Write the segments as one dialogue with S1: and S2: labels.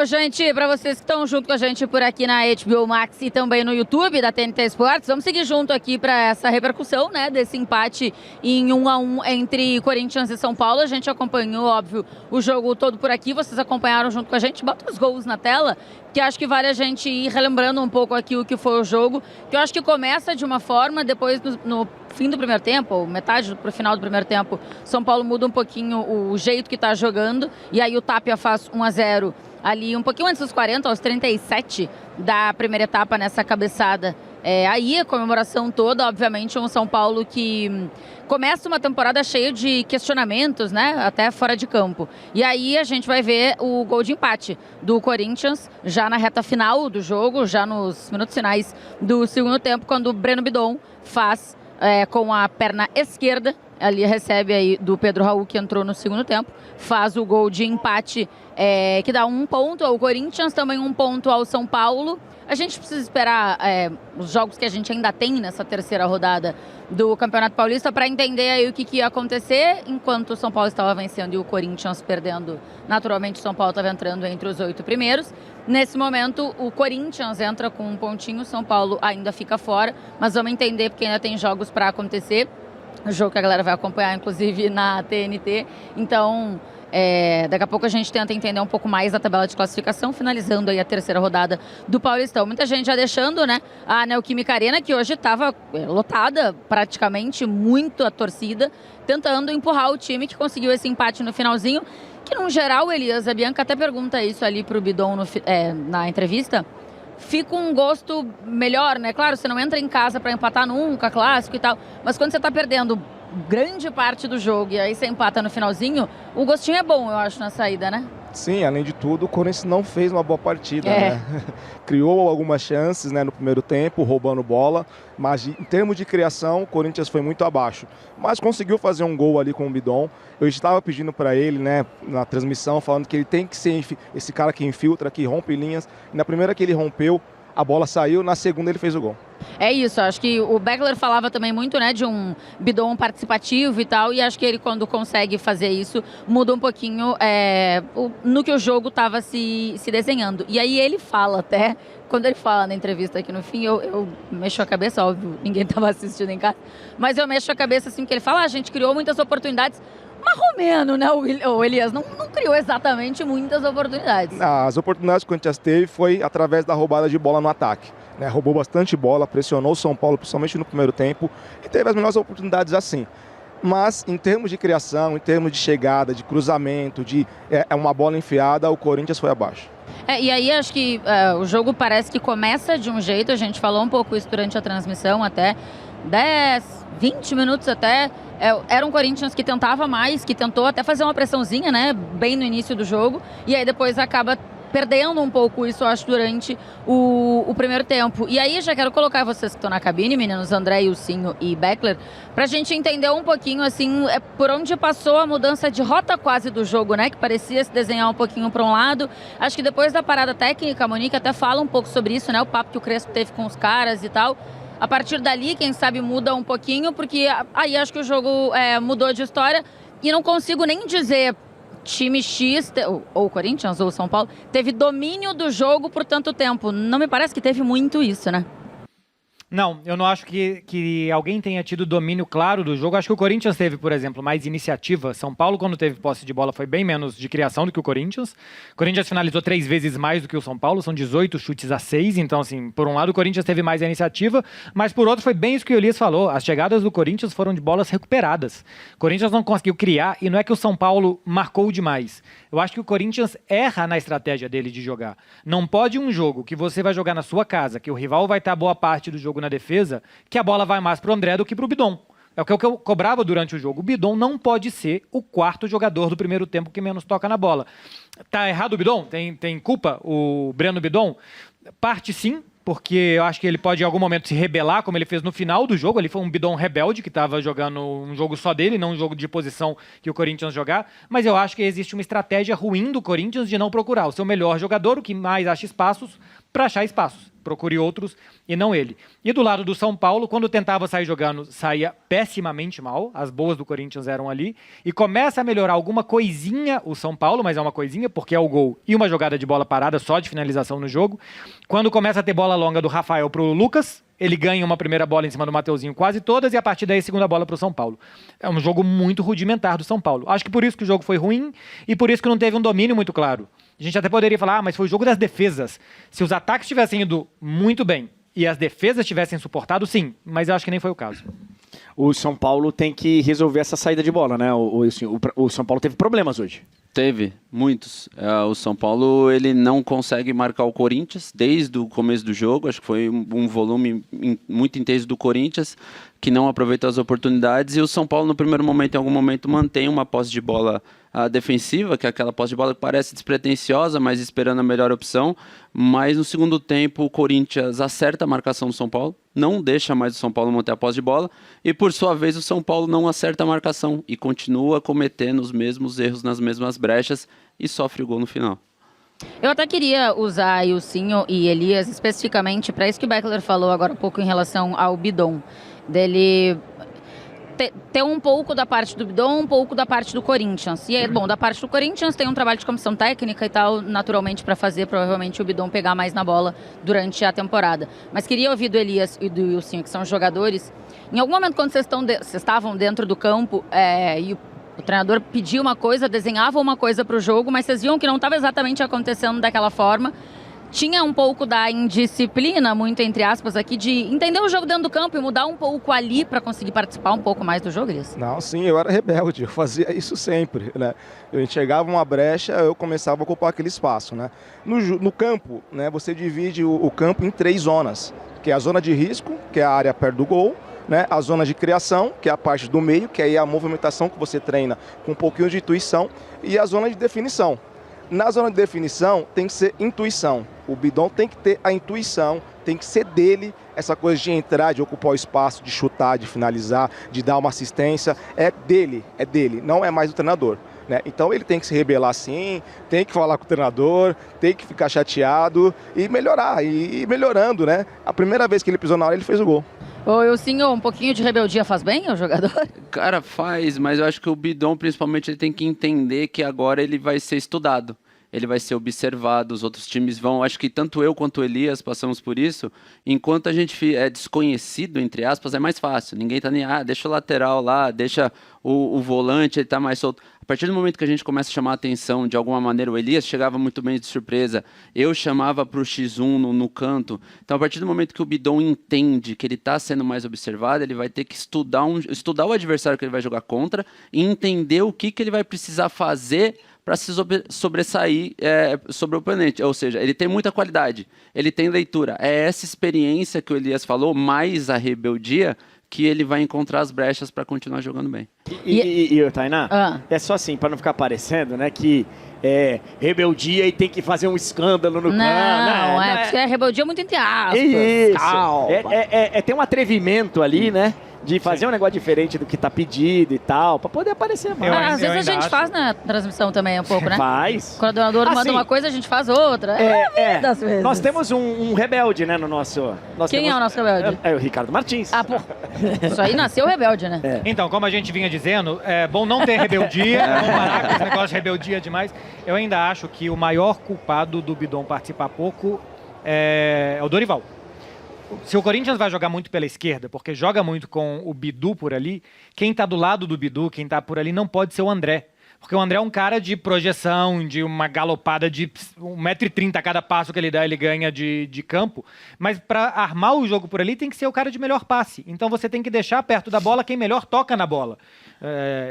S1: gente, para vocês que estão junto com a gente por aqui na HBO Max e também no YouTube da TNT Sports, vamos seguir junto aqui para essa repercussão, né, desse empate em 1-1 entre Corinthians e São Paulo. A gente acompanhou, óbvio, o jogo todo por aqui, vocês acompanharam junto com a gente. Bota os gols na tela, que acho que vale a gente ir relembrando um pouco aqui o que foi o jogo, que eu acho que começa de uma forma, depois no fim do primeiro tempo, ou metade para o final do primeiro tempo, São Paulo muda um pouquinho o jeito que está jogando, e aí o Tapia faz 1-0 ali um pouquinho antes dos 40, aos 37 da primeira etapa nessa cabeçada. Aí a comemoração toda, obviamente, um São Paulo que começa uma temporada cheia de questionamentos, né, até fora de campo. E aí a gente vai ver o gol de empate do Corinthians, já na reta final do jogo, já nos minutos finais do segundo tempo, quando o Breno Bidon faz com a perna esquerda, ali recebe aí do Pedro Raul, que entrou no segundo tempo, faz o gol de empate, que dá 1 ponto ao Corinthians, também 1 ponto ao São Paulo. A gente precisa esperar os jogos que a gente ainda tem nessa terceira rodada do Campeonato Paulista para entender aí o que ia acontecer, enquanto o São Paulo estava vencendo e o Corinthians perdendo. Naturalmente, o São Paulo estava entrando entre os 8 primeiros. Nesse momento, o Corinthians entra com 1 pontinho, o São Paulo ainda fica fora, mas vamos entender porque ainda tem jogos para acontecer. O jogo que a galera vai acompanhar, inclusive, na TNT. Então, daqui a pouco a gente tenta entender um pouco mais da tabela de classificação, finalizando aí a terceira rodada do Paulistão. Muita gente já deixando, né, a Neoquímica Arena, que hoje estava lotada praticamente, muito a torcida, tentando empurrar o time que conseguiu esse empate no finalzinho, que, no geral, Elias, a Bianca até pergunta isso ali para o Bidon na entrevista, fica um gosto melhor, né? Claro, você não entra em casa para empatar nunca, clássico e tal, mas quando você está perdendo grande parte do jogo e aí você empata no finalzinho, o gostinho é bom, eu acho, na saída, né?
S2: Sim, além de tudo, o Corinthians não fez uma boa partida, né? Criou algumas chances, né, no primeiro tempo, roubando bola, mas em termos de criação, o Corinthians foi muito abaixo. Mas conseguiu fazer um gol ali com o Bidon. Eu estava pedindo para ele, né, na transmissão, falando que ele tem que ser esse cara que infiltra, que rompe linhas. E na primeira que ele rompeu, a bola saiu, na segunda ele fez o gol.
S1: É isso, acho que o Beckler falava também muito, né, de um Bidon participativo e tal, e acho que ele, quando consegue fazer isso, muda um pouquinho no que o jogo estava se desenhando. E aí ele fala até, quando ele fala na entrevista aqui no fim, eu mexo a cabeça, óbvio, ninguém estava assistindo em casa, mas eu mexo a cabeça assim, porque ele fala, a gente criou muitas oportunidades, marromeno, né, o Elias, não criou exatamente muitas oportunidades.
S2: As oportunidades que o Corinthians teve foi através da roubada de bola no ataque. Né, roubou bastante bola, pressionou o São Paulo, principalmente no primeiro tempo, e teve as melhores oportunidades assim. Mas, em termos de criação, em termos de chegada, de cruzamento, de uma bola enfiada, o Corinthians foi abaixo.
S1: E aí acho que o jogo parece que começa de um jeito, a gente falou um pouco isso durante a transmissão, até 10, 20 minutos até, era um Corinthians que tentava mais, que tentou até fazer uma pressãozinha, né, bem no início do jogo, e aí depois acaba perdendo um pouco isso, eu acho, durante o primeiro tempo. E aí já quero colocar vocês que estão na cabine, meninos, André, Ilcinho e Beckler, pra gente entender um pouquinho, assim, por onde passou a mudança de rota quase do jogo, né, que parecia se desenhar um pouquinho para um lado. Acho que depois da parada técnica, a Monique até fala um pouco sobre isso, né, o papo que o Crespo teve com os caras e tal. A partir dali, quem sabe, muda um pouquinho, porque aí acho que o jogo mudou de história e não consigo nem dizer time X, ou Corinthians, ou São Paulo, teve domínio do jogo por tanto tempo. Não me parece que teve muito isso, né?
S3: Não, eu não acho que alguém tenha tido domínio claro do jogo. Acho que o Corinthians teve, por exemplo, mais iniciativa. São Paulo, quando teve posse de bola, foi bem menos de criação do que o Corinthians. O Corinthians finalizou 3 vezes mais do que o São Paulo, são 18 chutes a 6. Então, assim, por um lado, o Corinthians teve mais a iniciativa, mas por outro, foi bem isso que o Elias falou. As chegadas do Corinthians foram de bolas recuperadas. O Corinthians não conseguiu criar, e não é que o São Paulo marcou demais. Eu acho que o Corinthians erra na estratégia dele de jogar. Não pode um jogo que você vai jogar na sua casa, que o rival vai estar boa parte do jogo na defesa, que a bola vai mais pro André do que pro Bidon. É o que eu cobrava durante o jogo. O Bidon não pode ser o 4º jogador do primeiro tempo que menos toca na bola. Tá errado o Bidon? Tem culpa o Breno Bidon? Parte sim, porque eu acho que ele pode em algum momento se rebelar, como ele fez no final do jogo. Ele foi um Bidon rebelde, que estava jogando um jogo só dele, não um jogo de posição que o Corinthians jogar. Mas eu acho que existe uma estratégia ruim do Corinthians de não procurar o seu melhor jogador, o que mais acha espaços, para achar espaços. Procure outros e não ele. E do lado do São Paulo, quando tentava sair jogando, saía pessimamente mal. As boas do Corinthians eram ali. E começa a melhorar alguma coisinha o São Paulo, mas é uma coisinha porque é o gol e uma jogada de bola parada só de finalização no jogo. Quando começa a ter bola longa do Rafael pro Lucas, ele ganha uma primeira bola em cima do Mateuzinho quase todas e a partir daí a segunda bola pro São Paulo. É um jogo muito rudimentar do São Paulo. Acho que por isso que o jogo foi ruim e por isso que não teve um domínio muito claro. A gente até poderia falar, mas foi o jogo das defesas. Se os ataques tivessem ido muito bem e as defesas tivessem suportado, sim. Mas eu acho que nem foi o caso.
S4: O São Paulo tem que resolver essa saída de bola, né? O São Paulo teve problemas hoje.
S5: Teve, muitos. O São Paulo ele não consegue marcar o Corinthians desde o começo do jogo. Acho que foi um volume muito intenso do Corinthians, que não aproveitou as oportunidades. E o São Paulo, no primeiro momento, em algum momento, mantém uma posse de bola defensiva, que é aquela posse de bola que parece despretensiosa, mas esperando a melhor opção. Mas no segundo tempo, o Corinthians acerta a marcação do São Paulo, não deixa mais o São Paulo manter a posse de bola. E, por sua vez, o São Paulo não acerta a marcação e continua cometendo os mesmos erros nas mesmas brechas e sofre o gol no final.
S1: Eu até queria usar Ilcinho e Elias especificamente para isso que o Beckler falou agora há pouco em relação ao Bidon. Dele ter um pouco da parte do Bidon, um pouco da parte do Corinthians. E aí, bom, da parte do Corinthians tem um trabalho de comissão técnica e tal, naturalmente, para fazer provavelmente o Bidon pegar mais na bola durante a temporada. Mas queria ouvir do Elias e do Ilcinho, que são jogadores. Em algum momento, quando vocês estavam dentro do campo e o treinador pedia uma coisa, desenhava uma coisa para o jogo, mas vocês viam que não estava exatamente acontecendo daquela forma. Tinha um pouco da indisciplina, muito entre aspas, aqui, de entender o jogo dentro do campo e mudar um pouco ali para conseguir participar um pouco mais do jogo, Elias?
S2: Não, sim, eu era rebelde, eu fazia isso sempre, né? Eu enxergava uma brecha, eu começava a ocupar aquele espaço, né? No campo, né, você divide o campo em 3 zonas, que é a zona de risco, que é a área perto do gol, né? A zona de criação, que é a parte do meio, que aí é a movimentação que você treina com um pouquinho de intuição, e a zona de definição. Na zona de definição tem que ser intuição. O Bidon tem que ter a intuição, tem que ser dele essa coisa de entrar, de ocupar o espaço, de chutar, de finalizar, de dar uma assistência. É dele, não é mais do treinador, né? Então ele tem que se rebelar sim, tem que falar com o treinador, tem que ficar chateado e melhorar, e ir melhorando, né? A primeira vez que ele pisou na área, ele fez o gol.
S1: Ô, Ilcinho, um pouquinho de rebeldia faz bem ao jogador?
S5: Cara, faz, mas eu acho que o Bidon, principalmente, ele tem que entender que agora ele vai ser estudado. Ele vai ser observado, os outros times vão... Acho que tanto eu quanto o Elias passamos por isso. Enquanto a gente é desconhecido, entre aspas, é mais fácil. Ninguém tá nem... deixa o lateral lá, deixa o volante, ele tá mais solto. A partir do momento que a gente começa a chamar a atenção, de alguma maneira, o Elias chegava muito bem de surpresa. Eu chamava pro X1 no canto. Então, a partir do momento que o Bidon entende que ele tá sendo mais observado, ele vai ter que estudar o adversário que ele vai jogar contra e entender o que ele vai precisar fazer para se sobressair sobre o oponente. Ou seja, ele tem muita qualidade, ele tem leitura. É essa experiência que o Elias falou, mais a rebeldia, que ele vai encontrar as brechas para continuar jogando bem.
S4: E Tainá, é só assim, para não ficar parecendo, né, que é rebeldia e tem que fazer um escândalo no campo.
S1: Não, porque é rebeldia muito entre aspas.
S4: Isso.
S1: Calma.
S4: Tem um atrevimento ali, né? De fazer um negócio diferente do que tá pedido e tal, pra poder aparecer mais.
S1: Às vezes a gente faz na transmissão também um pouco, né?
S4: Faz.
S1: O coordenador manda uma coisa, a gente faz outra. Das vezes.
S4: Nós temos um rebelde, né, no nosso...
S1: Quem é o nosso rebelde?
S4: É o Ricardo Martins.
S1: Pô. Isso aí nasceu rebelde, né?
S3: Então, como a gente vinha dizendo, é bom não ter rebeldia, não parar com esse negócio de rebeldia demais. Eu ainda acho que o maior culpado do Bidon participar pouco é o Dorival. Se o Corinthians vai jogar muito pela esquerda, porque joga muito com o Bidu por ali, quem tá do lado do Bidu, quem tá por ali, não pode ser o André. Porque o André é um cara de projeção, de uma galopada de 1,30 m a cada passo que ele dá, ele ganha de campo. Mas para armar o jogo por ali, tem que ser o cara de melhor passe. Então você tem que deixar perto da bola quem melhor toca na bola.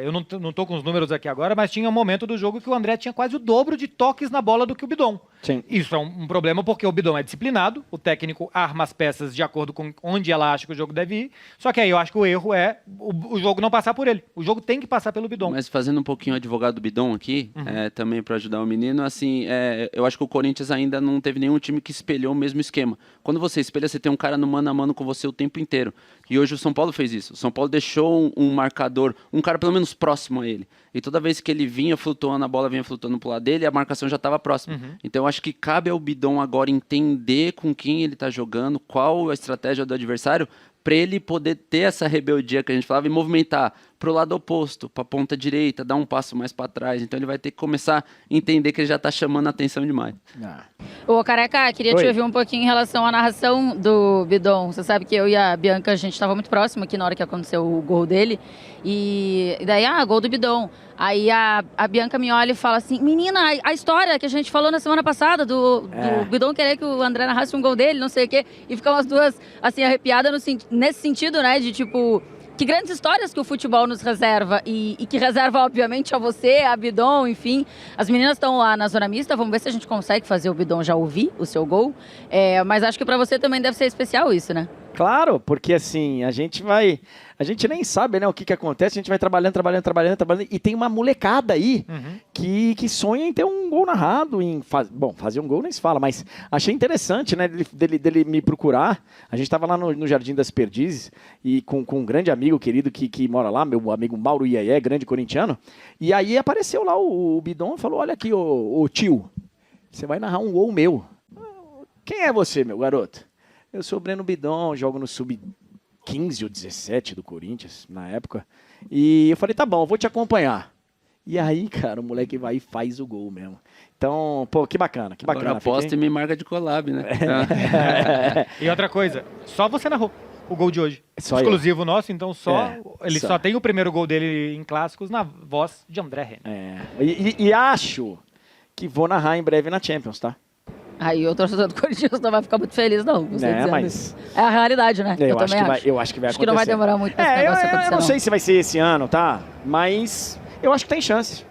S3: Eu não tô com os números aqui agora, mas tinha um momento do jogo que o André tinha quase o dobro de toques na bola do que o Bidon.
S4: Sim.
S3: Isso é um problema porque o Bidon é disciplinado, o técnico arma as peças de acordo com onde ela acha que o jogo deve ir, só que aí eu acho que o erro é o jogo não passar por ele. O jogo tem que passar pelo Bidon.
S5: Mas fazendo um pouquinho advogado do Bidon aqui, também para ajudar o menino, assim, eu acho que o Corinthians ainda não teve nenhum time que espelhou o mesmo esquema. Quando você espelha, você tem um cara no mano a mano com você o tempo inteiro. E hoje o São Paulo fez isso. O São Paulo deixou um marcador, um cara pelo menos próximo a ele. E toda vez que ele vinha flutuando, a bola vinha flutuando pro lado dele, a marcação já estava próxima. Então eu acho acho que cabe ao Bidon agora entender com quem ele está jogando, qual a estratégia do adversário, para ele poder ter essa rebeldia que a gente falava e movimentar para o lado oposto, para a ponta direita, dar um passo mais para trás. Então ele vai ter que começar a entender que ele já está chamando a atenção demais.
S1: Ô, Careca, queria te ouvir um pouquinho em relação à narração do Bidon. Você sabe que eu e a Bianca, a gente estava muito próximo aqui na hora que aconteceu o gol dele. E daí, gol do Bidon. Aí a Bianca me olha e fala assim, menina, a história que a gente falou na semana passada do Bidon querer que o André narrasse um gol dele, não sei o quê. E ficam as duas, assim, arrepiadas nesse sentido, né, de tipo... Que grandes histórias que o futebol nos reserva e que reserva, obviamente, a você, a Bidon, enfim. As meninas estão lá na zona mista, vamos ver se a gente consegue fazer o Bidon já ouvir o seu gol. Mas acho que para você também deve ser especial isso, né?
S4: Claro, porque assim, a gente nem sabe, né, o que acontece, a gente vai trabalhando, e tem uma molecada aí que sonha em ter um gol narrado, fazer um gol nem se fala, mas achei interessante, né, dele me procurar. A gente estava lá no Jardim das Perdizes, e com um grande amigo querido que mora lá, meu amigo Mauro Iaié, grande corintiano, e aí apareceu lá o Bidon e falou, olha aqui, ô tio, você vai narrar um gol meu. Quem é você, meu garoto? Eu sou o Breno Bidon, jogo no sub-15 ou 17 do Corinthians, na época. E eu falei, tá bom, eu vou te acompanhar. E aí, cara, o moleque vai e faz o gol mesmo. Então, pô, que bacana, que bacana.
S5: Agora aposta e me marca de collab, né?
S3: E outra coisa, só você narrou o gol de hoje.
S4: Só
S3: exclusivo nosso, então ele só tem o primeiro gol dele em clássicos na voz de André Henrique.
S4: E acho que vou narrar em breve na Champions, tá?
S1: Aí o torcedor do Corinthians não vai ficar muito feliz, não.
S4: Mas...
S1: É a realidade, né?
S4: Eu acho que vai acontecer.
S1: Acho que não vai demorar muito pra esse negócio acontecer,
S4: eu não sei se vai ser esse ano, tá? Mas eu acho que tem chance.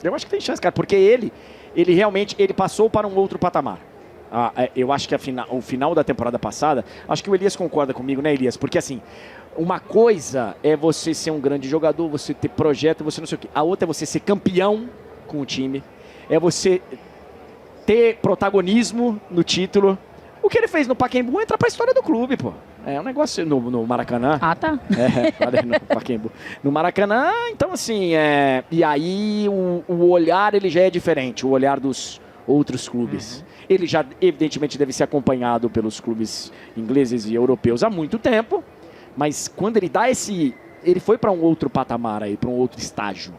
S4: Eu acho que tem chance, cara, porque ele realmente passou para um outro patamar. Eu acho que o final da temporada passada, acho que o Elias concorda comigo, né, Elias? Porque assim, uma coisa é você ser um grande jogador, você ter projeto, você não sei o quê. A outra é você ser campeão com o time, é você ter protagonismo no título. O que ele fez no Pacaembu entra pra história do clube, pô. É um negócio no Maracanã.
S1: Ah, tá.
S4: Falei no Pacaembu. No Maracanã, então assim, e aí o olhar ele já é diferente, o olhar dos outros clubes. Ele já, evidentemente, deve ser acompanhado pelos clubes ingleses e europeus há muito tempo, mas quando ele dá ele foi para um outro patamar aí, para um outro estágio.